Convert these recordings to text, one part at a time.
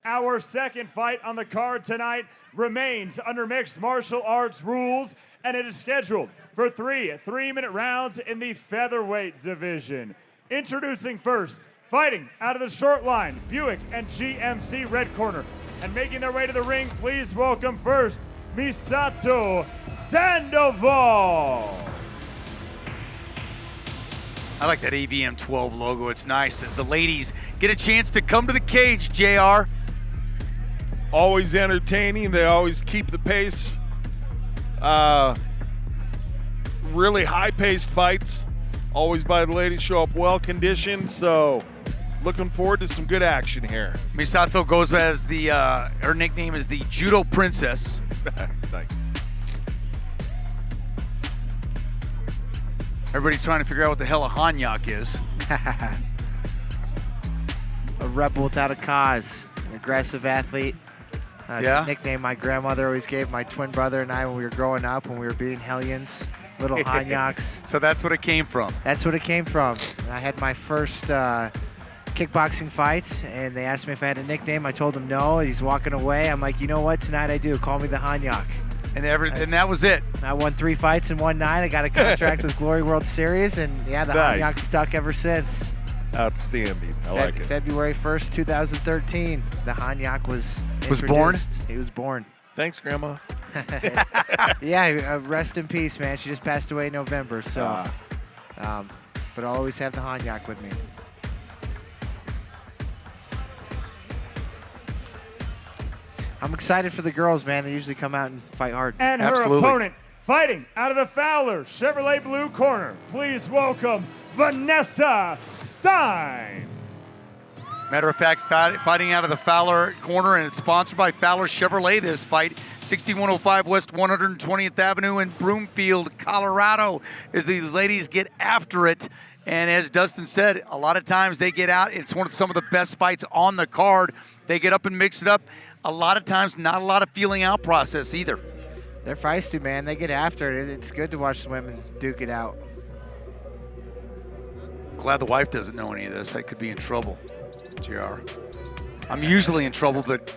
Our second fight on the card tonight remains under mixed martial arts rules, and it is scheduled for three-minute rounds in the featherweight division. Introducing first, fighting out of the short line, Buick and GMC red corner. And making their way to the ring, please welcome first, Misato Sandoval. I like that AVM 12 logo. It's nice as the ladies get a chance to come to the cage, JR. Always entertaining. They always keep the pace. Really high-paced fights. Always by the ladies, show up well-conditioned. So looking forward to some good action here. Misato goes as her nickname is the Judo Princess. Nice. Everybody's trying to figure out what the hell a Hanyak is. A rebel without a cause, an aggressive athlete. It's a nickname my grandmother always gave my twin brother and I when we were growing up, when we were being hellions, little Hanyaks. So that's what it came from. That's what it came from. And I had my first kickboxing fight, and they asked me if I had a nickname. I told them no. He's walking away. I'm like, you know what? Tonight I do. Call me the Hanyak. And that was it. I won 3 fights in one night. I got a contract with Glory World Series, and yeah, the Nice. Hanyak stuck ever since. Outstanding. I like it. February 1st, 2013, the Hanyak was born? introduced. He was born. Thanks, Grandma. Yeah, rest in peace, man. She just passed away in November, so. But I'll always have the Hanyak with me. I'm excited for the girls, man. They usually come out and fight hard. And her opponent, fighting out of the Fowler Chevrolet blue corner, please welcome Vanessa Stein. Matter of fact, fighting out of the Fowler corner, and it's sponsored by Fowler Chevrolet. This fight, 6105 West 120th Avenue in Broomfield, Colorado, as these ladies get after it. And as Dustin said, a lot of times they get out. It's some of the best fights on the card. They get up and mix it up. A lot of times, not a lot of feeling out process either. They're feisty, man. They get after it. It's good to watch the women duke it out. Glad the wife doesn't know any of this. I could be in trouble, JR. I'm usually in trouble, but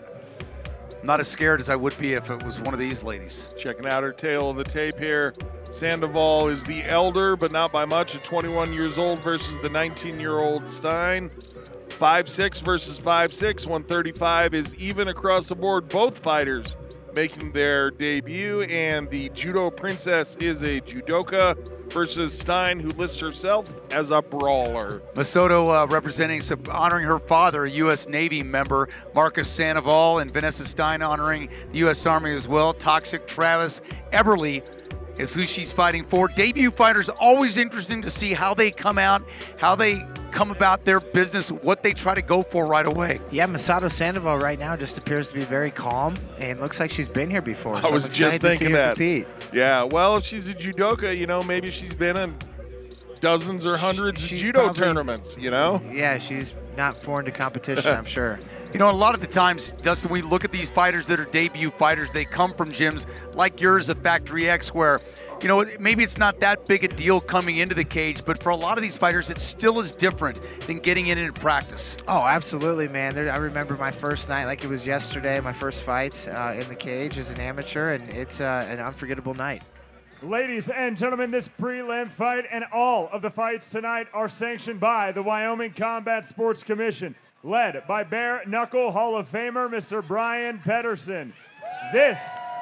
not as scared as I would be if it was one of these ladies. Checking out her tail of the tape here. Sandoval is the elder, but not by much, at 21 years old versus the 19-year-old Stein. 5'6" versus 5'6", 135 is even across the board. Both fighters making their debut, and the Judo Princess is a judoka versus Stein, who lists herself as a brawler. Misato honoring her father, a U.S. Navy member, Marcus Sandoval, and Vanessa Stein honoring the U.S. Army as well. Toxic Travis Eberly is who she's fighting for. Debut fighters, always interesting to see how they come out, how they come about their business, what they try to go for right away. Yeah, Misato Sandoval right now just appears to be very calm, and looks like she's been here before. I was just thinking that. Compete. Yeah, well, if she's a judoka, you know, maybe she's been in dozens or hundreds of judo tournaments, you know? Yeah, she's not foreign to competition, I'm sure. You know, a lot of the times, Dustin, we look at these fighters that are debut fighters. They come from gyms like yours at Factory X, where, you know, maybe it's not that big a deal coming into the cage, but for a lot of these fighters, it still is different than getting in practice. Oh, absolutely, man. I remember my first night like it was yesterday, my first fight in the cage as an amateur, and it's an unforgettable night. Ladies and gentlemen, this prelim fight and all of the fights tonight are sanctioned by the Wyoming Combat Sports Commission, led by Bare Knuckle Hall of Famer, Mr. Brian Pedersen. This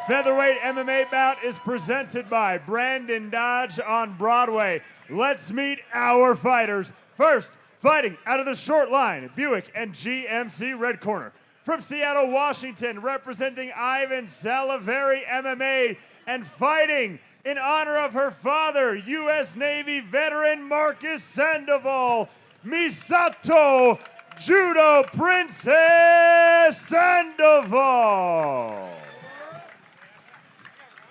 featherweight MMA bout is presented by Brandon Dodge on Broadway. Let's meet our fighters. First, fighting out of the short line, Buick and GMC red corner. From Seattle, Washington, representing Ivan Saliveri MMA, and fighting in honor of her father, U.S. Navy veteran Marcus Sandoval, Misato Judo Princess Sandoval.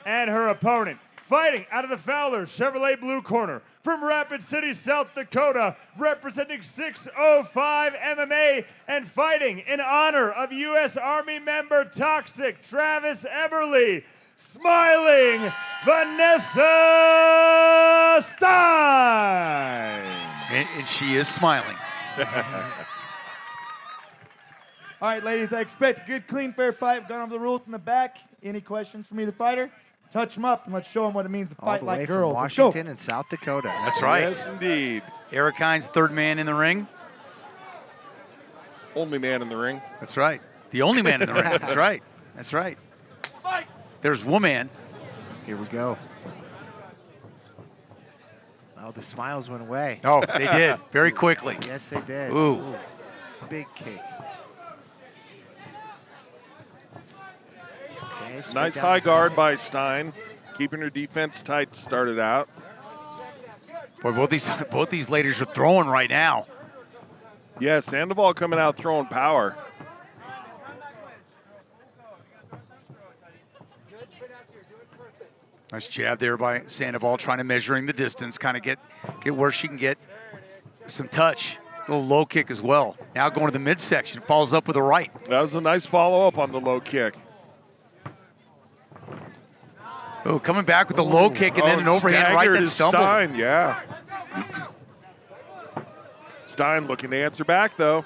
And her opponent, fighting out of the Fowler Chevrolet blue corner, from Rapid City, South Dakota, representing 605 MMA, and fighting in honor of U.S. Army member Toxic Travis Eberly, smiling Vanessa Stein. And she is smiling. All right, ladies, I expect a good, clean, fair fight. We've gone over the rules in the back. Any questions from either fighter? Touch them up and let's show them what it means to fight like girls. From Let's go. Washington and South Dakota. That's right. Yes, indeed. Eric Hines, third man in the ring. Only man in the ring. That's right. The only man in the ring. That's right. That's right. There's woman. Here we go. Oh, the smiles went away. Oh, they did very quickly. Yes, they did. Ooh. Big kick. Okay, Nice straight high down. guard by Stein, keeping her defense tight to start it out. Boy, both these ladies are throwing right now. Yeah, Sandoval coming out throwing power. Nice jab there by Sandoval, trying to measuring the distance, kind of get where she can get some touch. A little low kick as well. Now going to the midsection, follows up with a right. That was a nice follow-up on the low kick. Oh, coming back with the low kick and then an overhand right that stumbled. Stein, yeah. Stein looking to answer back, though.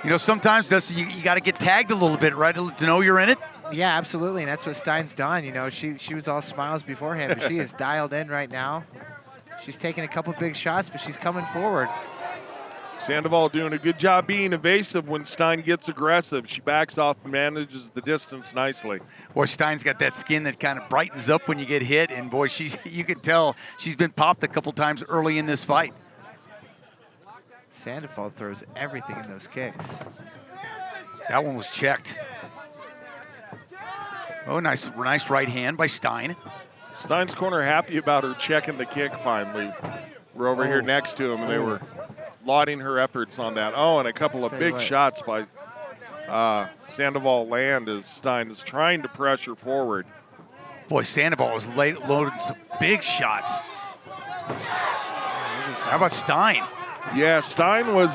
You know, sometimes, Dustin, you got to get tagged a little bit, right, to know you're in it. Yeah, absolutely, and that's what Stein's done. You know, she was all smiles beforehand, but she is dialed in right now. She's taking a couple big shots, but she's coming forward. Sandoval doing a good job being evasive when Stein gets aggressive. She backs off and manages the distance nicely. Boy, Stein's got that skin that kind of brightens up when you get hit, and boy, you can tell she's been popped a couple times early in this fight. Sandoval throws everything in those kicks. That one was checked. Oh, nice right hand by Stein. Stein's corner happy about her checking the kick finally. We're over here next to him, and they were lauding her efforts on that. Oh, and a couple of big shots by Sandoval land as Stein is trying to pressure forward. Boy, Sandoval is loading some big shots. How about Stein? Yeah, Stein was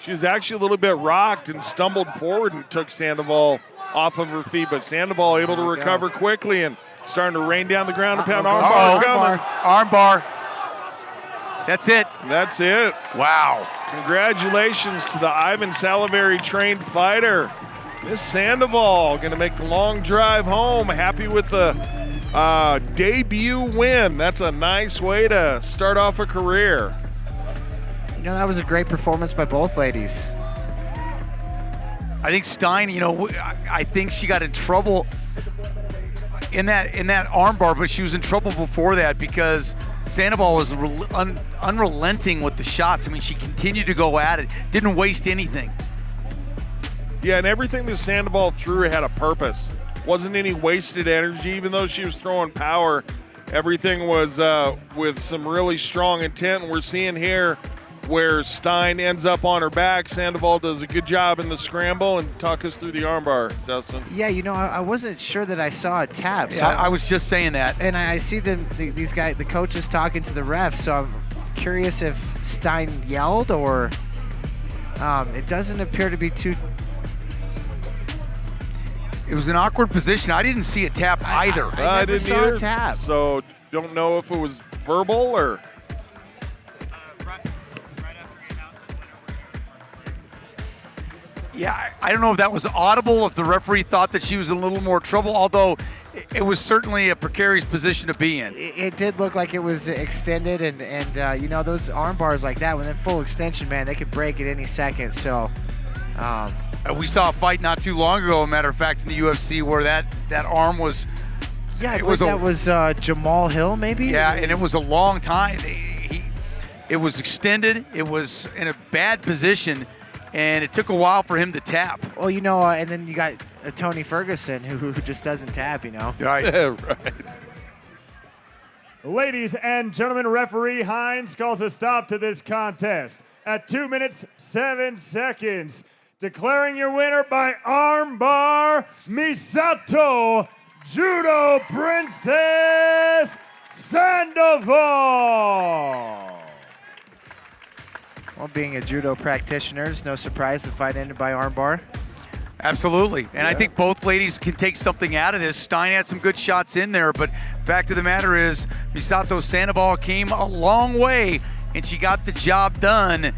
she was actually a little bit rocked and stumbled forward and took Sandoval off of her feet, but Sandoval able to recover quickly and starting to rain down the ground and pound. Armbar coming. Armbar. That's it. That's it. Wow. Congratulations to the Ivan Salivary trained fighter. Miss Sandoval going to make the long drive home. Happy with the debut win. That's a nice way to start off a career. You know, that was a great performance by both ladies. I think Stein, you know, I think she got in trouble in that armbar, but she was in trouble before that because Sandoval was unrelenting with the shots. I mean, she continued to go at it, didn't waste anything. Yeah, and everything that Sandoval threw had a purpose. Wasn't any wasted energy, even though she was throwing power. Everything was with some really strong intent. And we're seeing here where Stein ends up on her back. Sandoval does a good job in the scramble. And talk us through the armbar, Dustin. Yeah, you know, I wasn't sure that I saw a tap. So I was just saying that. And I see these guys, the coaches talking to the refs, so I'm curious if Stein yelled or it doesn't appear to be too... It was an awkward position. I didn't see a tap either. I never didn't saw either. a tap. So don't know if it was verbal or... Yeah, I don't know if that was audible, if the referee thought that she was in a little more trouble, although it was certainly a precarious position to be in. It did look like it was extended, and you know, those arm bars like that, when they're full extension, man, they could break at any second. So we saw a fight not too long ago, a matter of fact, in the UFC where that arm was... Yeah, that was Jamal Hill, maybe? Yeah, and it was a long time. It was extended. It was in a bad position, and it took a while for him to tap. Well, you know, and then you got Tony Ferguson, who just doesn't tap, you know? Right. Right. Ladies and gentlemen, referee Hines calls a stop to this contest at 2 minutes, 7 seconds. Declaring your winner by armbar, Misato Judo Princess Sandoval. Well, being a judo practitioner, it's no surprise the fight ended by armbar. Absolutely, and I think both ladies can take something out of this. Stein had some good shots in there, but fact of the matter is Misato Sandoval came a long way, and she got the job done.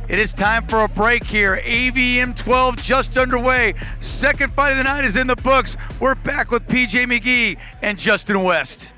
It is time for a break here. AVM 12 just underway. Second fight of the night is in the books. We're back with PJ McGee and Justin West.